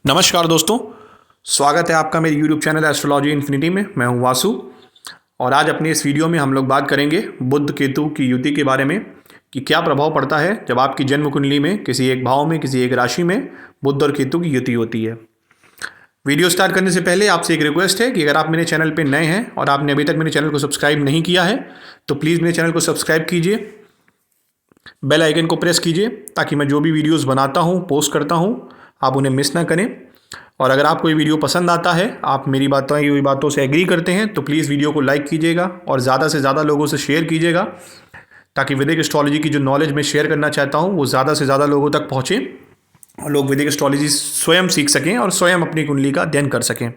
नमस्कार दोस्तों, स्वागत है आपका मेरे YouTube चैनल एस्ट्रोलॉजी इन्फिनिटी में। मैं हूं वासु और आज अपनी इस वीडियो में हम लोग बात करेंगे बुध केतु की युति के बारे में कि क्या प्रभाव पड़ता है जब आपकी जन्म कुंडली में किसी एक भाव में किसी एक राशि में बुध और केतु की युति होती है। वीडियो स्टार्ट करने से पहले आपसे एक रिक्वेस्ट है कि अगर आप मेरे चैनल पर नए हैं और आपने अभी तक मेरे चैनल को सब्सक्राइब नहीं किया है तो प्लीज़ मेरे चैनल को सब्सक्राइब कीजिए, बेल आइकन को प्रेस कीजिए ताकि मैं जो भी वीडियोज़ बनाता हूँ पोस्ट करता हूँ आप उन्हें मिस ना करें। और अगर आपको ये वीडियो पसंद आता है, आप मेरी बातों से एग्री करते हैं तो प्लीज़ वीडियो को लाइक कीजिएगा और ज़्यादा से ज़्यादा लोगों से शेयर कीजिएगा ताकि वैदिक एस्ट्रोलॉजी की जो नॉलेज मैं शेयर करना चाहता हूँ वो ज़्यादा से ज़्यादा लोगों तक पहुँचे और लोग वैदिक एस्ट्रोलॉजी स्वयं सीख सकें और स्वयं अपनी कुंडली का अध्ययन कर सकें।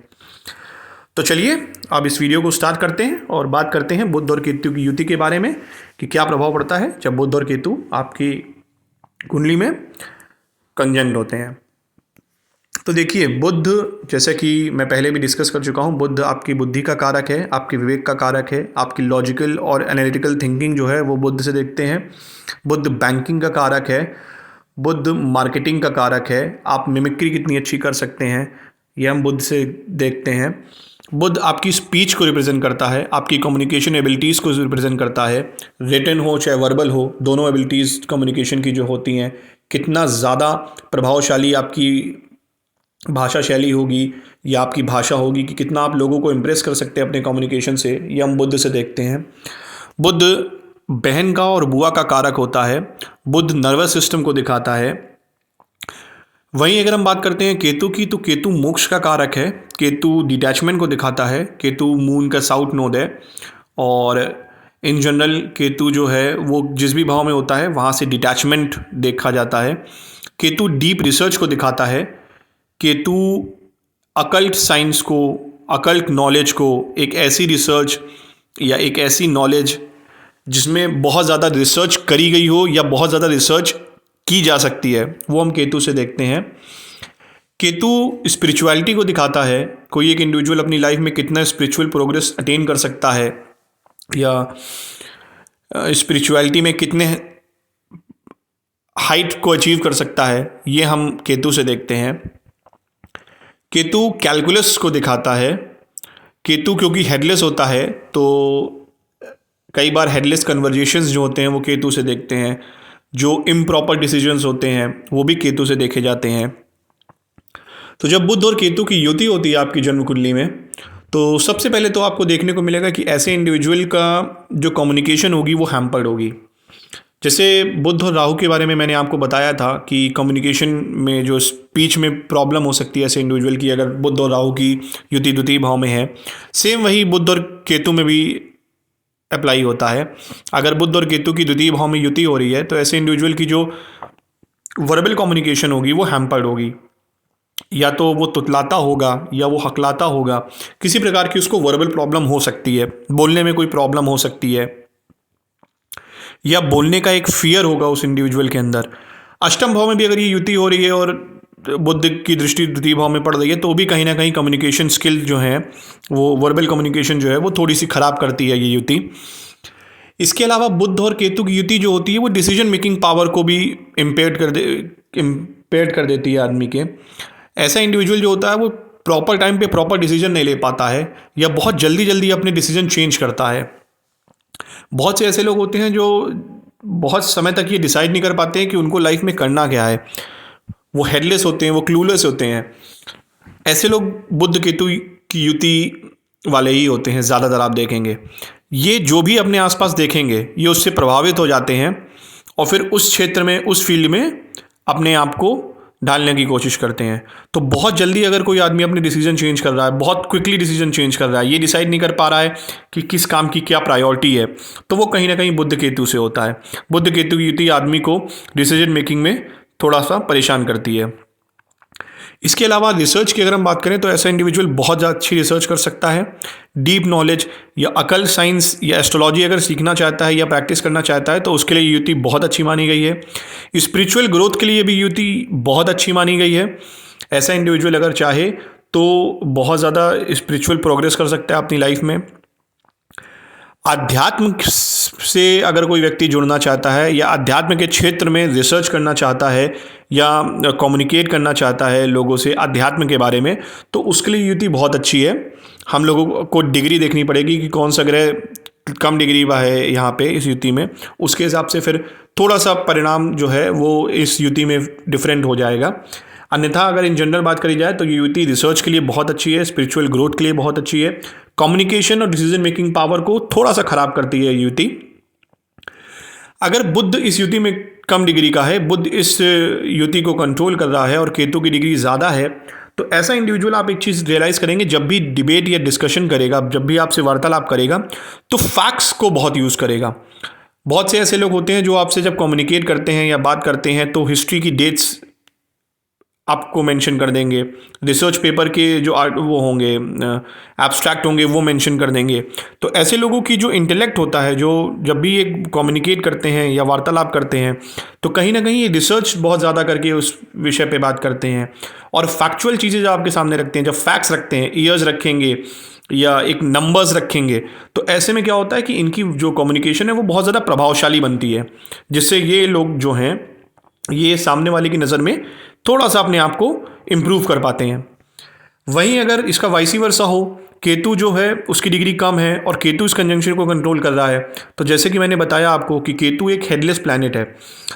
तो चलिए अब इस वीडियो को स्टार्ट करते हैं और बात करते हैं बुध और केतु की युति के बारे में कि क्या प्रभाव पड़ता है जब बुध और केतु आपकी कुंडली में कंजंक्ट होते हैं। तो देखिए, बुध, जैसे कि मैं पहले भी डिस्कस कर चुका हूँ, बुध आपकी बुद्धि का कारक है, आपके विवेक का कारक है, आपकी लॉजिकल और एनालिटिकल थिंकिंग जो है वो बुध से देखते हैं। बुध बैंकिंग का कारक है, बुध मार्केटिंग का कारक है, आप मिमिक्री कितनी अच्छी कर सकते हैं ये हम बुध से देखते हैं। बुध आपकी स्पीच को रिप्रेजेंट करता है, आपकी कम्युनिकेशन एबिलिटीज़ को रिप्रेजेंट करता है, रिटन हो चाहे वर्बल हो, दोनों एबिलिटीज़ कम्युनिकेशन की जो होती हैं, कितना ज़्यादा प्रभावशाली आपकी भाषा शैली होगी या आपकी भाषा होगी कि कितना आप लोगों को इम्प्रेस कर सकते हैं अपने कम्युनिकेशन से, ये हम बुध से देखते हैं। बुध बहन का और बुआ का कारक होता है, बुध नर्वस सिस्टम को दिखाता है। वहीं अगर हम बात करते हैं केतु की, तो केतु मोक्ष का कारक है, केतु डिटैचमेंट को दिखाता है, केतु मून का साउथ नोड है और इन जनरल केतु जो है वो जिस भी भाव में होता है वहाँ से डिटैचमेंट देखा जाता है। केतु डीप रिसर्च को दिखाता है, केतु अकल्ट साइंस को, अकल्ट नॉलेज को, एक ऐसी रिसर्च या एक ऐसी नॉलेज जिसमें बहुत ज़्यादा रिसर्च करी गई हो या बहुत ज़्यादा रिसर्च की जा सकती है, वो हम केतु से देखते हैं। केतु स्पिरिचुअलिटी को दिखाता है, कोई एक इंडिविजुअल अपनी लाइफ में कितना स्पिरिचुअल प्रोग्रेस अटेन कर सकता है या स्पिरिचुअलिटी में कितने हाइट को अचीव कर सकता है, ये हम केतु से देखते हैं। केतु कैलकुलस को दिखाता है, केतु क्योंकि हेडलेस होता है तो कई बार हेडलेस कन्वर्जेशंस जो होते हैं वो केतु से देखते हैं, जो इम्प्रॉपर डिसीजंस होते हैं वो भी केतु से देखे जाते हैं। तो जब बुध और केतु की युति होती है आपकी जन्म कुंडली में तो सबसे पहले तो आपको देखने को मिलेगा कि ऐसे इंडिविजुअल का जो कम्युनिकेशन होगी वो हैम्पर्ड होगी। जैसे बुध और राहु के बारे में मैंने आपको बताया था कि कम्युनिकेशन में जो स्पीच में प्रॉब्लम हो सकती है ऐसे इंडिविजुअल की अगर बुध और राहु की युति द्वितीय भाव में है। सेम वही बुध और केतु में भी अप्लाई होता है। अगर बुध और केतु की द्वितीय भाव में युति हो रही है तो ऐसे इंडिविजुअल की जो वर्बल कम्युनिकेशन होगी वो हैम्पर्ड होगी, या तो वो तुतलाता होगा या वो हकलाता होगा, किसी प्रकार की उसको वर्बल प्रॉब्लम हो सकती है, बोलने में कोई प्रॉब्लम हो सकती है या बोलने का एक फियर होगा उस इंडिविजुअल के अंदर। अष्टम भाव में भी अगर ये युति हो रही है और बुध की दृष्टि द्वितीय भाव में पड़ रही है तो भी कहीं ना कहीं कम्युनिकेशन स्किल जो है वो वर्बल कम्युनिकेशन जो है वो थोड़ी सी खराब करती है ये युति। इसके अलावा बुध और केतु की युति जो होती है वो डिसीजन मेकिंग पावर को भी इम्पेयर कर देती है आदमी के। ऐसा इंडिविजुअल जो होता है वो प्रॉपर टाइम पे प्रॉपर डिसीजन नहीं ले पाता है या बहुत जल्दी जल्दी अपने डिसीजन चेंज करता है। बहुत से ऐसे लोग होते हैं जो बहुत समय तक ये डिसाइड नहीं कर पाते हैं कि उनको लाइफ में करना क्या है, वो हेडलेस होते हैं, वो क्लूलेस होते हैं। ऐसे लोग बुध केतु की युति वाले ही होते हैं ज़्यादातर, आप देखेंगे ये जो भी अपने आसपास देखेंगे ये उससे प्रभावित हो जाते हैं और फिर उस क्षेत्र में, उस फील्ड में अपने आप को डालने की कोशिश करते हैं। तो बहुत जल्दी अगर कोई आदमी अपने डिसीजन चेंज कर रहा है, बहुत क्विकली डिसीजन चेंज कर रहा है, ये डिसाइड नहीं कर पा रहा है कि किस काम की क्या प्रायोरिटी है, तो वो कहीं ना कहीं बुध केतु से होता है। बुध केतु की युति आदमी को डिसीजन मेकिंग में थोड़ा सा परेशान करती है। इसके अलावा रिसर्च की अगर हम बात करें तो ऐसा इंडिविजुअल बहुत ज़्यादा अच्छी रिसर्च कर सकता है। डीप नॉलेज या अकल्ट साइंस या एस्ट्रोलॉजी अगर सीखना चाहता है या प्रैक्टिस करना चाहता है तो उसके लिए युति बहुत अच्छी मानी गई है। स्पिरिचुअल ग्रोथ के लिए भी युति बहुत अच्छी मानी गई है। ऐसा इंडिविजुअल अगर चाहे तो बहुत ज़्यादा स्पिरिचुअल प्रोग्रेस कर सकता है अपनी लाइफ में। आध्यात्म से अगर कोई व्यक्ति जुड़ना चाहता है या अध्यात्म के क्षेत्र में रिसर्च करना चाहता है या कम्युनिकेट करना चाहता है लोगों से अध्यात्म के बारे में, तो उसके लिए युति बहुत अच्छी है। हम लोगों को डिग्री देखनी पड़ेगी कि कौन सा ग्रह कम डिग्री का है यहाँ पे इस युति में, उसके हिसाब से फिर थोड़ा सा परिणाम जो है वो इस युति में डिफरेंट हो जाएगा। अन्यथा अगर इन जनरल बात करी जाए तो ये युति रिसर्च के लिए बहुत अच्छी है, स्पिरिचुअल ग्रोथ के लिए बहुत अच्छी है। कम्युनिकेशन और डिसीजन मेकिंग पावर को थोड़ा सा खराब करती है युति। अगर बुध इस युति में कम डिग्री का है, बुध इस युति को कंट्रोल कर रहा है और केतु की डिग्री ज़्यादा है, तो ऐसा इंडिविजुअल आप एक चीज़ रियलाइज़ करेंगे, जब भी डिबेट या डिस्कशन करेगा, जब भी आपसे वार्तालाप करेगा, तो फैक्ट्स को बहुत यूज़ करेगा। बहुत से ऐसे लोग होते हैं जो आपसे जब कम्युनिकेट करते हैं या बात करते हैं तो हिस्ट्री की डेट्स आपको मेंशन कर देंगे, रिसर्च पेपर के जो वो होंगे एब्स्ट्रैक्ट होंगे वो मेंशन कर देंगे। तो ऐसे लोगों की जो इंटेलेक्ट होता है, जो जब भी ये कम्युनिकेट करते हैं या वार्तालाप करते हैं, तो कहीं ना कहीं ये रिसर्च बहुत ज़्यादा करके उस विषय पे बात करते हैं और फैक्चुअल चीज़ें जो आपके सामने रखते हैं, जब फैक्ट्स रखते हैं, ईयर्स रखेंगे या एक नंबर्स रखेंगे, तो ऐसे में क्या होता है कि इनकी जो कम्युनिकेशन है वो बहुत ज़्यादा प्रभावशाली बनती है, जिससे ये लोग जो हैं ये सामने वाले की नज़र में थोड़ा सा अपने आप को इम्प्रूव कर पाते हैं। वहीं अगर इसका वाइसी वर्सा हो, केतु जो है उसकी डिग्री कम है और केतु इस कंजंक्शन को कंट्रोल कर रहा है, तो जैसे कि मैंने बताया आपको कि केतु एक हेडलेस प्लैनेट है,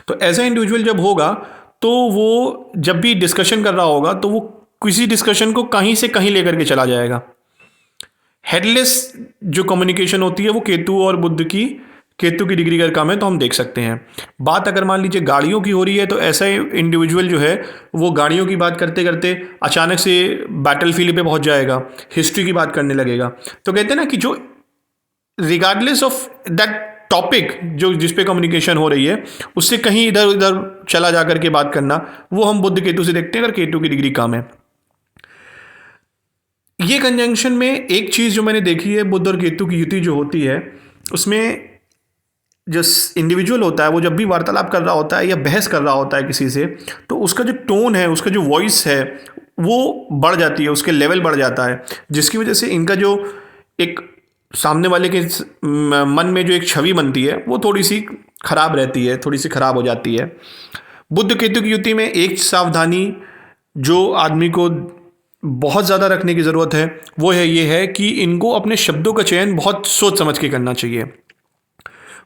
तो ऐसा इंडिविजुअल जब होगा तो वो जब भी डिस्कशन कर रहा होगा तो वो किसी डिस्कशन को कहीं से कहीं लेकर के चला जाएगा। हेडलेस जो कम्युनिकेशन होती है वो केतु और बुध की, केतु की डिग्री अगर कम है तो हम देख सकते हैं। बात अगर मान लीजिए गाड़ियों की हो रही है, तो ऐसा इंडिविजुअल जो है वो गाड़ियों की बात करते करते अचानक से बैटलफील्ड पे पहुंच जाएगा, हिस्ट्री की बात करने लगेगा। तो कहते हैं ना कि जो रिगार्डलेस ऑफ दैट टॉपिक जो जिस पे कम्युनिकेशन हो रही है, उससे कहीं इधर उधर चला जा करके बात करना, वो हम बुध केतु से देखते हैं अगर केतु की डिग्री कम है। ये कंजंक्शन में एक चीज़ जो मैंने देखी है, बुध और केतु की युति जो होती है, उसमें जो इंडिविजुअल होता है वो जब भी वार्तालाप कर रहा होता है या बहस कर रहा होता है किसी से, तो उसका जो टोन है, उसका जो वॉइस है वो बढ़ जाती है, उसके लेवल बढ़ जाता है, जिसकी वजह से इनका जो एक सामने वाले के मन में जो एक छवि बनती है वो थोड़ी सी खराब रहती है, थोड़ी सी खराब हो जाती है। बुध केतु की युति में एक सावधानी जो आदमी को बहुत ज़्यादा रखने की ज़रूरत है वो है ये है कि इनको अपने शब्दों का चयन बहुत सोच समझ के करना चाहिए।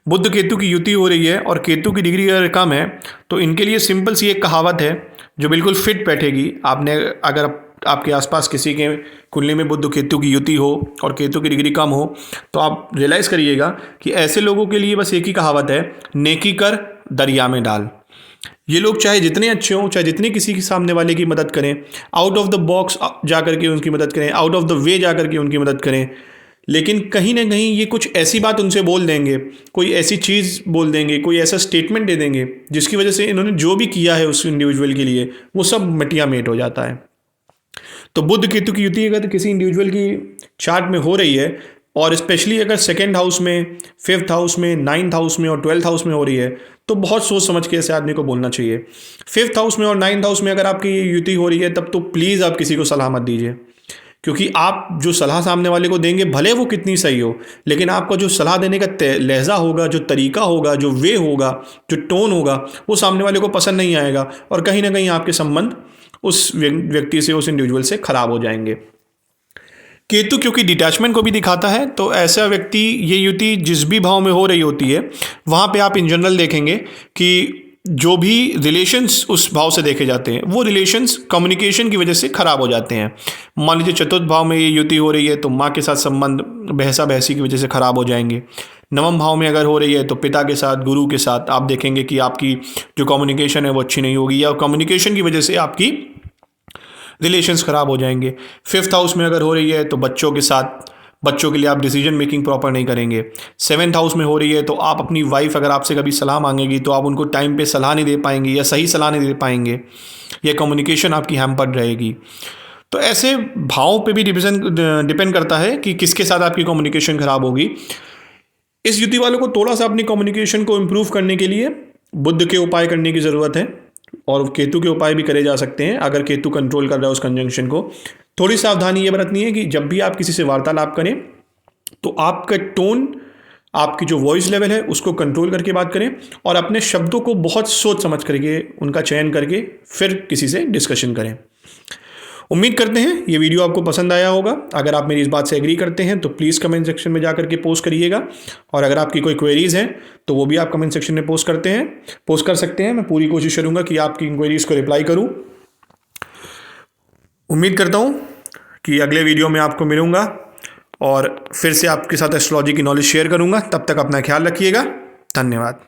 बुध केतु की युति हो रही है और केतु की डिग्री अगर कम है, तो इनके लिए सिंपल सी एक कहावत है जो बिल्कुल फिट बैठेगी। आपने अगर आपके आसपास किसी के कुंडली में बुध केतु की युति हो और केतु की डिग्री कम हो, तो आप रियलाइज़ करिएगा कि ऐसे लोगों के लिए बस एक ही कहावत है, नेकी कर दरिया में डाल। ये लोग चाहे जितने अच्छे हों, चाहे जितने किसी के सामने वाले की मदद करें, आउट ऑफ द बॉक्स जा करके उनकी मदद करें, आउट ऑफ द वे जा करके उनकी मदद करें, लेकिन कहीं ना कहीं ये कुछ ऐसी बात उनसे बोल देंगे, कोई ऐसी चीज़ बोल देंगे, कोई ऐसा स्टेटमेंट दे देंगे जिसकी वजह से इन्होंने जो भी किया है उस इंडिविजुअल के लिए वो सब मटिया मेट हो जाता है। तो बुध केतु की युति अगर किसी इंडिविजुअल की चार्ट में हो रही है और स्पेशली अगर सेकेंड हाउस में, फिफ्थ हाउस में, नाइन्थ हाउस में और 12th हाउस में हो रही है, तो बहुत सोच समझ के ऐसे आदमी को बोलना चाहिए। फिफ्थ हाउस में और 9th हाउस में अगर आपकी ये युति हो रही है, तब तो प्लीज़ आप किसी को सलाह मत दीजिए, क्योंकि आप जो सलाह सामने वाले को देंगे भले वो कितनी सही हो, लेकिन आपका जो सलाह देने का लहजा होगा, जो तरीका होगा, जो वे होगा, जो टोन होगा, वो सामने वाले को पसंद नहीं आएगा और कहीं ना कहीं आपके संबंध उस व्यक्ति से, उस इंडिविजुअल से खराब हो जाएंगे। केतु क्योंकि डिटैचमेंट को भी दिखाता है, तो ऐसा व्यक्ति, ये युति जिस भी भाव में हो रही होती है वहाँ पे आप इन जनरल देखेंगे कि जो भी रिलेशंस उस भाव से देखे जाते हैं वो रिलेशंस कम्युनिकेशन की वजह से खराब हो जाते हैं। मान लीजिए चतुर्थ भाव में ये युति हो रही है तो माँ के साथ संबंध बहसा बहसी की वजह से खराब हो जाएंगे। नवम भाव में अगर हो रही है तो पिता के साथ, गुरु के साथ आप देखेंगे कि आपकी जो कम्युनिकेशन है वो अच्छी नहीं होगी या कम्युनिकेशन की वजह से आपकी रिलेशंस खराब हो जाएंगे। फिफ्थ हाउस में अगर हो रही है तो बच्चों के साथ, बच्चों के लिए आप डिसीजन मेकिंग प्रॉपर नहीं करेंगे। सेवन्थ हाउस में हो रही है तो आप अपनी वाइफ अगर आपसे कभी सलाह मांगेगी तो आप उनको टाइम पे सलाह नहीं दे पाएंगे या सही सलाह नहीं दे पाएंगे, या कम्युनिकेशन आपकी हैम्पर्ड रहेगी। तो ऐसे भावों पे भी डिपेंड करता है कि किसके साथ आपकी कम्युनिकेशन खराब होगी। इस युति वालों को थोड़ा सा अपनी कम्युनिकेशन को इम्प्रूव करने के लिए बुध के उपाय करने की ज़रूरत है और केतु के उपाय भी करे जा सकते हैं। अगर केतु कंट्रोल कर रहा है उस कंजंक्शन को, थोड़ी सावधानी ये बरतनी है कि जब भी आप किसी से वार्तालाप करें तो आपका टोन आपकी जो वॉइस लेवल है उसको कंट्रोल करके बात करें और अपने शब्दों को बहुत सोच समझ करके उनका चयन करके फिर किसी से डिस्कशन करें। उम्मीद करते हैं ये वीडियो आपको पसंद आया होगा। अगर आप मेरी इस बात से एग्री करते हैं तो प्लीज़ कमेंट सेक्शन में जा करके पोस्ट करिएगा, और अगर आपकी कोई क्वेरीज़ हैं तो वो भी आप कमेंट सेक्शन में पोस्ट कर सकते हैं। मैं पूरी कोशिश करूँगा कि आपकी इंक्वायरीज़ को रिप्लाई करूँ। उम्मीद करता हूँ कि अगले वीडियो में आपको मिलूँगा और फिर से आपके साथ एस्ट्रोलॉजी की नॉलेज शेयर करूँगा। तब तक अपना ख्याल रखिएगा। धन्यवाद।